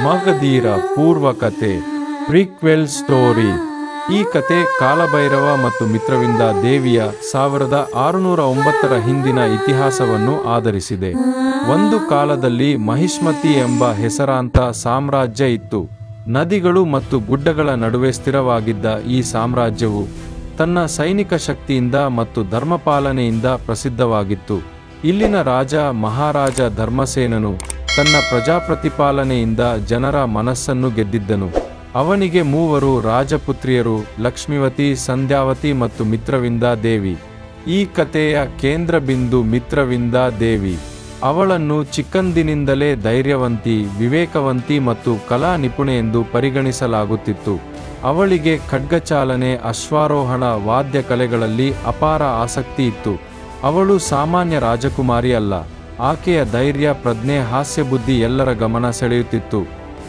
Magadheera ಪೂರ್ವಕಥೆ ಪ್ರಿಕ್ವೆಲ್ story. ಈ ಕತೆ ಕಾಲಭೈರವ ಮತ್ತು ಮಿತ್ರವಿಂದ ದೇವಿಯ 1609 ಹಿಂದಿನ ಇತಿಹಾಸವನ್ನು ಆಧರಿಸಿದೆ. ಒಂದು ಕಾಲದಲ್ಲಿ ಮಹಿಷ್ಮತಿ ಎಂಬ ಹೆಸರಾಂತ ಸಾಮ್ರಾಜ್ಯ ಇತ್ತು. ನದಿಗಳು ಮತ್ತು ಗುಡ್ಡಗಳ ನಡುವೆ ಸ್ಥಿರವಾಗಿದ್ದ ಈ ಸಾಮ್ರಾಜ್ಯವು ತನ್ನ ಸೈನಿಕ ಶಕ್ತಿಯಿಂದ ಮತ್ತು ಧರ್ಮಪಾಲನೆಯಿಂದ ಪ್ರಸಿದ್ಧವಾಗಿತ್ತು. ಇಲ್ಲಿನ ರಾಜ ಮಹಾರಾಜ ಧರ್ಮಸೇನನು ತನ್ನ ಪ್ರಜಾಪ್ರತಿಪಾಲನೆಯಿಂದ ಜನರ ಮನಸ್ಸನ್ನು ಗೆದ್ದಿದ್ದನು. ಅವನಿಗೆ 3 ರಾಜಪುತ್ರಿಯರು, ಲಕ್ಷ್ಮೀವತಿ, ಸಂಧ್ಯಾವತಿ ಮತ್ತು ಮಿತ್ರವಿಂದ ದೇವಿ. ಈ ಕಥೆಯ ಕೇಂದ್ರ ಬಿಂದು ಮಿತ್ರವಿಂದ ದೇವಿ. ಅವಳನ್ನು ಚಿಕ್ಕಂದಿನಿಂದಲೇ ಧೈರ್ಯವಂತಿ, ವಿವೇಕವಂತಿ ಮತ್ತು ಕಲಾ ನಿಪುಣೆ ಎಂದು ಪರಿಗಣಿಸಲಾಗುತ್ತಿತ್ತು. ಅವಳಿಗೆ ಖಡ್ಗಚಾಲನೆ, ಅಶ್ವಾರೋಹಣ, ವಾದ್ಯ ಕಲೆಗಳಲ್ಲಿ ಅಪಾರ ಆಸಕ್ತಿ ಇತ್ತು. ಅವಳು ಸಾಮಾನ್ಯ ರಾಜಕುಮಾರಿ ಅಲ್ಲ. ಆಕೆಯ ಧೈರ್ಯ, ಪ್ರಜ್ಞೆ, ಹಾಸ್ಯಬುದ್ಧಿ ಎಲ್ಲರ ಗಮನ ಸೆಳೆಯುತ್ತಿತ್ತು.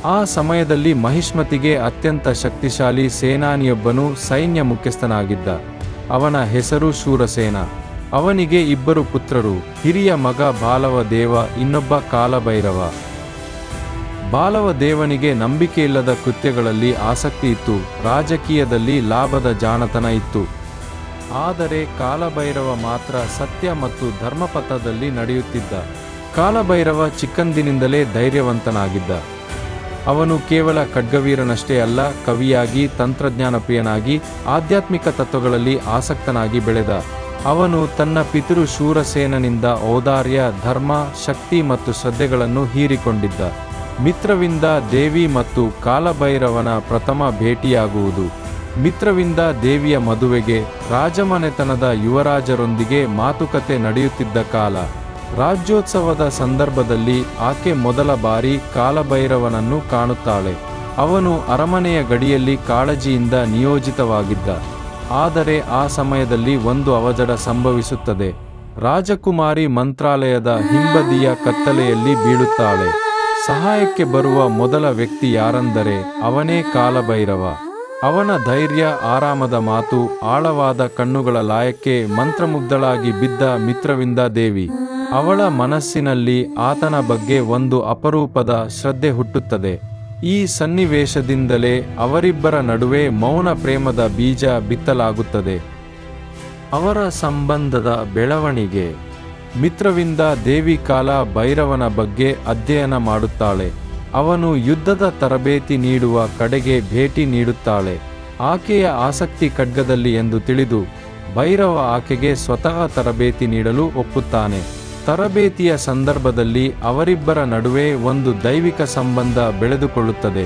ಆ ಸಮಯದಲ್ಲಿ ಮಹಿಷ್ಮತಿಗೆ ಅತ್ಯಂತ ಶಕ್ತಿಶಾಲಿ ಸೇನಾನಿಯೊಬ್ಬನು ಸೈನ್ಯ ಮುಖ್ಯಸ್ಥನಾಗಿದ್ದ. ಅವನ ಹೆಸರು ಶೂರಸೇನ. ಅವನಿಗೆ 2 ಪುತ್ರರು. ಹಿರಿಯ ಮಗ ಬಾಲವದೇವ, ಇನ್ನೊಬ್ಬ ಕಾಲಭೈರವ. ಬಾಲವದೇವನಿಗೆ ನಂಬಿಕೆಯಿಲ್ಲದ ಕೃತ್ಯಗಳಲ್ಲಿ ಆಸಕ್ತಿ ಇತ್ತು. ರಾಜಕೀಯದಲ್ಲಿ ಲಾಭದ ಜಾಣತನ ಇತ್ತು. ಆದರೆ ಕಾಲಭೈರವ ಮಾತ್ರ ಸತ್ಯ ಮತ್ತು ಧರ್ಮಪಥದಲ್ಲಿ ನಡೆಯುತ್ತಿದ್ದ. ಕಾಲಭೈರವ ಚಿಕ್ಕಂದಿನಿಂದಲೇ ಧೈರ್ಯವಂತನಾಗಿದ್ದ. ಅವನು ಕೇವಲ ಖಡ್ಗವೀರನಷ್ಟೇ ಅಲ್ಲ, ಕವಿಯಾಗಿ, ತಂತ್ರಜ್ಞಾನ ಪ್ರಿಯನಾಗಿ, ಆಧ್ಯಾತ್ಮಿಕ ತತ್ವಗಳಲ್ಲಿ ಆಸಕ್ತನಾಗಿ ಬೆಳೆದ. ಅವನು ತನ್ನ ಪಿತೃ ಶೂರಸೇನನಿಂದ ಔದಾರ್ಯ, ಧರ್ಮ, ಶಕ್ತಿ ಮತ್ತು ಶ್ರದ್ಧೆಗಳನ್ನು ಹೀರಿಕೊಂಡಿದ್ದ. ಮಿತ್ರವಿಂದ ದೇವಿ ಮತ್ತು ಕಾಲಭೈರವನ ಪ್ರಥಮ ಭೇಟಿಯಾಗುವುದು. ಮಿತ್ರವಿಂದ ದೇವಿಯ ಮದುವೆಗೆ ರಾಜಮನೆತನದ ಯುವರಾಜರೊಂದಿಗೆ ಮಾತುಕತೆ ನಡೆಯುತ್ತಿದ್ದ ಕಾಲ. ರಾಜ್ಯೋತ್ಸವದ ಸಂದರ್ಭದಲ್ಲಿ ಆಕೆ ಮೊದಲ ಬಾರಿ ಕಾಲಭೈರವನನ್ನು ಕಾಣುತ್ತಾಳೆ. ಅವನು ಅರಮನೆಯ ಗಡಿಯಲ್ಲಿ ಕಾಳಜಿಯಿಂದ ನಿಯೋಜಿತವಾಗಿದ್ದ. ಆದರೆ ಆ ಸಮಯದಲ್ಲಿ ಒಂದು ಅವಘಡ ಸಂಭವಿಸುತ್ತದೆ. ರಾಜಕುಮಾರಿ ಮಂತ್ರಾಲಯದ ಹಿಂಬದಿಯ ಕತ್ತಲೆಯಲ್ಲಿ ಬೀಳುತ್ತಾಳೆ. ಸಹಾಯಕ್ಕೆ ಬರುವ ಮೊದಲ ವ್ಯಕ್ತಿ ಯಾರೆಂದರೆ ಅವನೇ ಕಾಲಭೈರವ. ಅವನ ಧೈರ್ಯ, ಆರಾಮದ ಮಾತು, ಆಳವಾದ ಕಣ್ಣುಗಳ ಲಾಯಕ್ಕೆ ಮಂತ್ರಮುಗ್ಧಳಾಗಿ ಬಿದ್ದ ಮಿತ್ರವಿಂದ ದೇವಿ. ಅವಳ ಮನಸ್ಸಿನಲ್ಲಿ ಆತನ ಬಗ್ಗೆ ಒಂದು ಅಪರೂಪದ ಶ್ರದ್ಧೆ ಹುಟ್ಟುತ್ತದೆ. ಈ ಸನ್ನಿವೇಶದಿಂದಲೇ ಅವರಿಬ್ಬರ ನಡುವೆ ಮೌನ ಪ್ರೇಮದ ಬೀಜ ಬಿತ್ತಲಾಗುತ್ತದೆ. ಅವರ ಸಂಬಂಧದ ಬೆಳವಣಿಗೆ. ಮಿತ್ರವಿಂದ ದೇವಿ ಕಾಲಭೈರವನ ಬಗ್ಗೆ ಅಧ್ಯಯನ ಮಾಡುತ್ತಾಳೆ. ಅವನು ಯುದ್ಧದ ತರಬೇತಿ ನೀಡುವ ಕಡೆಗೆ ಭೇಟಿ ನೀಡುತ್ತಾಳೆ. ಆಕೆಯ ಆಸಕ್ತಿ ಖಡ್ಗದಲ್ಲಿ ಎಂದು ತಿಳಿದು ಭೈರವ ಆಕೆಗೆ ಸ್ವತಃ ತರಬೇತಿ ನೀಡಲು ಒಪ್ಪುತ್ತಾನೆ. ತರಬೇತಿಯ ಸಂದರ್ಭದಲ್ಲಿ ಅವರಿಬ್ಬರ ನಡುವೆ ಒಂದು ದೈವಿಕ ಸಂಬಂಧ ಬೆಳೆದುಕೊಳ್ಳುತ್ತದೆ.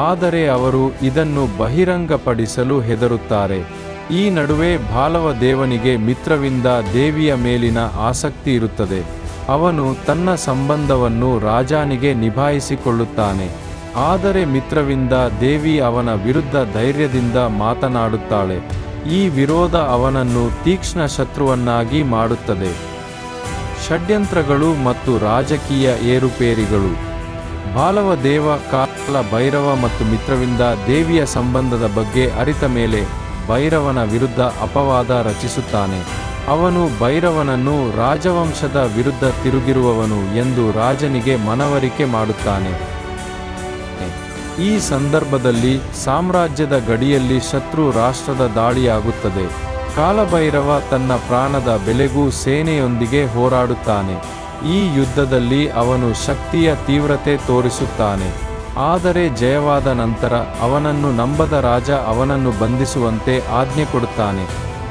ಆದರೆ ಅವರು ಇದನ್ನು ಬಹಿರಂಗಪಡಿಸಲು ಹೆದರುತ್ತಾರೆ. ಈ ನಡುವೆ ಬಾಲವದೇವನಿಗೆ ಮಿತ್ರವಿಂದ ದೇವಿಯ ಮೇಲಿನ ಆಸಕ್ತಿ ಇರುತ್ತದೆ. ಅವನು ತನ್ನ ಸಂಬಂಧವನ್ನು ರಾಜನಿಗೆ ನಿಭಾಯಿಸಿಕೊಳ್ಳುತ್ತಾನೆ. ಆದರೆ ಮಿತ್ರವಿಂದ ದೇವಿ ಅವನ ವಿರುದ್ಧ ಧೈರ್ಯದಿಂದ ಮಾತನಾಡುತ್ತಾಳೆ. ಈ ವಿರೋಧ ಅವನನ್ನು ತೀಕ್ಷ್ಣ ಶತ್ರುವನ್ನಾಗಿ ಮಾಡುತ್ತದೆ. ಷಡ್ಯಂತ್ರಗಳು ಮತ್ತು ರಾಜಕೀಯ ಏರುಪೇರುಗಳು. ಬಾಲವದೇವ ಕಾಲಭೈರವ ಮತ್ತು ಮಿತ್ರವಿಂದ ದೇವಿಯ ಸಂಬಂಧದ ಬಗ್ಗೆ ಅರಿತ ಮೇಲೆ ಭೈರವನ ವಿರುದ್ಧ ಅಪವಾದ ರಚಿಸುತ್ತಾನೆ. ಅವನು ಭೈರವನನ್ನು ರಾಜವಂಶದ ವಿರುದ್ಧ ತಿರುಗಿರುವವನು ಎಂದು ರಾಜನಿಗೆ ಮನವರಿಕೆ ಮಾಡುತ್ತಾನೆ. ಈ ಸಂದರ್ಭದಲ್ಲಿ ಸಾಮ್ರಾಜ್ಯದ ಗಡಿಯಲ್ಲಿ ಶತ್ರು ರಾಷ್ಟ್ರದ ದಾಳಿಯಾಗುತ್ತದೆ. ಕಾಲಭೈರವ ತನ್ನ ಪ್ರಾಣದ ಬೆಲೆಗೂ ಸೇನೆಯೊಂದಿಗೆ ಹೋರಾಡುತ್ತಾನೆ. ಈ ಯುದ್ಧದಲ್ಲಿ ಅವನು ಶಕ್ತಿಯ ತೀವ್ರತೆ ತೋರಿಸುತ್ತಾನೆ. ಆದರೆ ಜಯವಾದ ನಂತರ ಅವನನ್ನು ನಂಬದ ರಾಜ ಅವನನ್ನು ಬಂಧಿಸುವಂತೆ ಆಜ್ಞೆ ಕೊಡುತ್ತಾನೆ.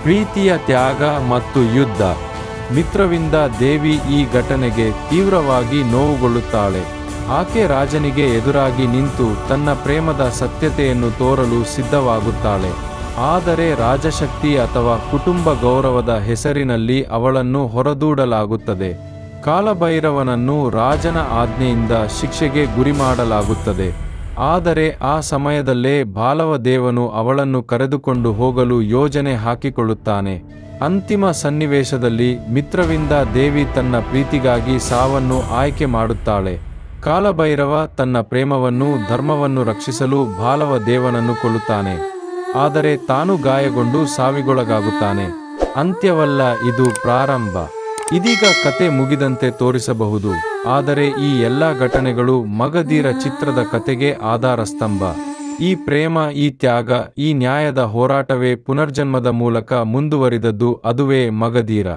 ಪ್ರೀತಿಯ ತ್ಯಾಗ ಮತ್ತು ಯುದ್ಧ. ಮಿತ್ರವಿಂದ ದೇವಿ ಈ ಘಟನೆಗೆ ತೀವ್ರವಾಗಿ ನೋವುಗೊಳ್ಳುತ್ತಾಳೆ. ಆಕೆ ರಾಜನಿಗೆ ಎದುರಾಗಿ ನಿಂತು ತನ್ನ ಪ್ರೇಮದ ಸತ್ಯತೆಯನ್ನು ತೋರಲು ಸಿದ್ಧವಾಗುತ್ತಾಳೆ. ಆದರೆ ರಾಜಶಕ್ತಿ ಅಥವಾ ಕುಟುಂಬ ಗೌರವದ ಹೆಸರಿನಲ್ಲಿ ಅವಳನ್ನು ಹೊರದೂಡಲಾಗುತ್ತದೆ. ಕಾಲಭೈರವನನ್ನು ರಾಜನ ಆಜ್ಞೆಯಿಂದ ಶಿಕ್ಷೆಗೆ ಗುರಿಮಾಡಲಾಗುತ್ತದೆ. ಆದರೆ ಆ ಸಮಯದಲ್ಲೇ ಬಾಲವದೇವನು ಅವಳನ್ನು ಕರೆದುಕೊಂಡು ಹೋಗಲು ಯೋಜನೆ ಹಾಕಿಕೊಳ್ಳುತ್ತಾನೆ. ಅಂತಿಮ ಸನ್ನಿವೇಶದಲ್ಲಿ ಮಿತ್ರವಿಂದ ದೇವಿ ತನ್ನ ಪ್ರೀತಿಗಾಗಿ ಸಾವನ್ನು ಆಯ್ಕೆ ಮಾಡುತ್ತಾಳೆ. ಕಾಲಭೈರವ ತನ್ನ ಪ್ರೇಮವನ್ನು, ಧರ್ಮವನ್ನು ರಕ್ಷಿಸಲು ಬಾಲವದೇವನನ್ನು ಕೊಲ್ಲುತ್ತಾನೆ. ಆದರೆ ತಾನು ಗಾಯಗೊಂಡು ಸಾವಿಗೊಳಗಾಗುತ್ತಾನೆ. ಅಂತ್ಯವಲ್ಲ, ಇದು ಪ್ರಾರಂಭ. ಇದೀಗ ಕತೆ ಮುಗಿದಂತೆ ತೋರಿಸಬಹುದು, ಆದರೆ ಈ ಎಲ್ಲ ಘಟನೆಗಳು ಮಗಧೀರ ಚಿತ್ರದ ಕತೆಗೆ ಆಧಾರ ಸ್ತಂಭ. ಈ ಪ್ರೇಮ, ಈ ತ್ಯಾಗ, ಈ ನ್ಯಾಯದ ಹೋರಾಟವೇ ಪುನರ್ಜನ್ಮದ ಮೂಲಕ ಮುಂದುವರಿದದ್ದು. ಅದುವೇ ಮಗಧೀರ.